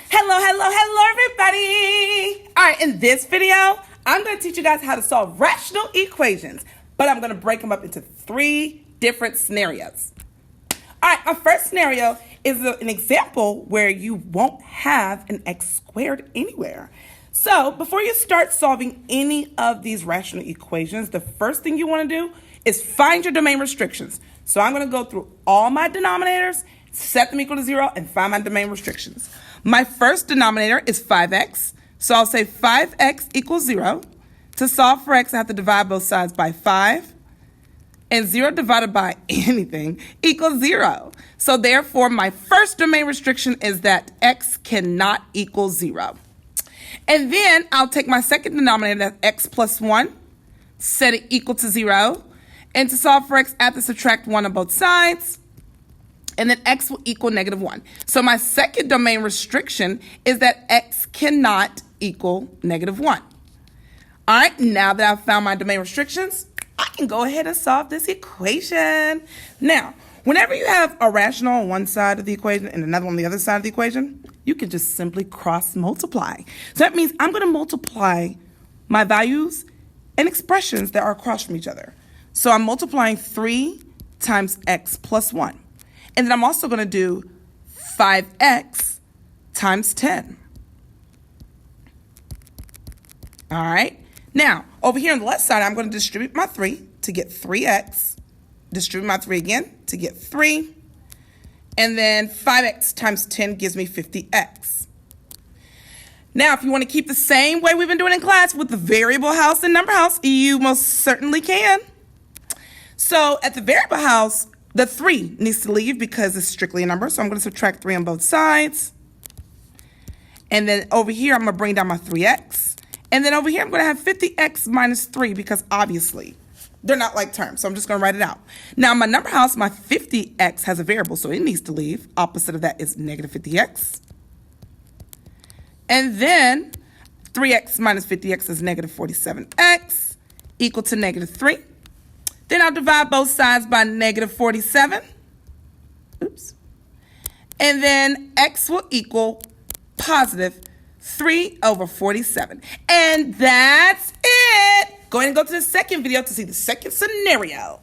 Hello, everybody. All right, in this video, I'm going to teach you guys how to solve rational equations, but I'm going to break them up into 3 different scenarios. All right, my first scenario is an example where you won't have an x squared anywhere. So before you start solving any of these rational equations, the first thing you want to do is find your domain restrictions. So I'm going to go through all my denominators, set them equal to 0, and find my domain restrictions. My first denominator is 5x, so I'll say 5x equals 0. To solve for x, I have to divide both sides by 5, and 0 divided by anything equals 0. So therefore, my first domain restriction is that x cannot equal 0. And then I'll take my second denominator, that's x plus 1, set it equal to 0. And to solve for x, I have to subtract 1 on both sides. And then x will equal negative 1. So my second domain restriction is that x cannot equal negative 1. All right, now that I've found my domain restrictions, I can go ahead and solve this equation. Now, whenever you have a rational on one side of the equation and another one on the other side of the equation, you can just simply cross multiply. So that means I'm going to multiply my values and expressions that are across from each other. So I'm multiplying 3 times x plus 1. And then I'm also going to do 5x times 10. All right. Now, over here on the left side, I'm going to distribute my 3 to get 3x. Distribute my 3 again to get 3. And then 5x times 10 gives me 50x. Now, if you want to keep the same way we've been doing in class with the variable house and number house, you most certainly can. So at the variable house, the 3 needs to leave because it's strictly a number. So I'm going to subtract 3 on both sides. And then over here, I'm going to bring down my 3x. And then over here, I'm going to have 50x minus 3 because obviously they're not like terms. So I'm just going to write it out. Now, my number house, my 50x has a variable, so it needs to leave. Opposite of that is negative 50x. And then 3x minus 50x is negative 47x equal to negative 3. Then I'll divide both sides by negative 47. Oops. And then x will equal positive 3 over 47. And that's it. Go ahead and go to the second video to see the second scenario.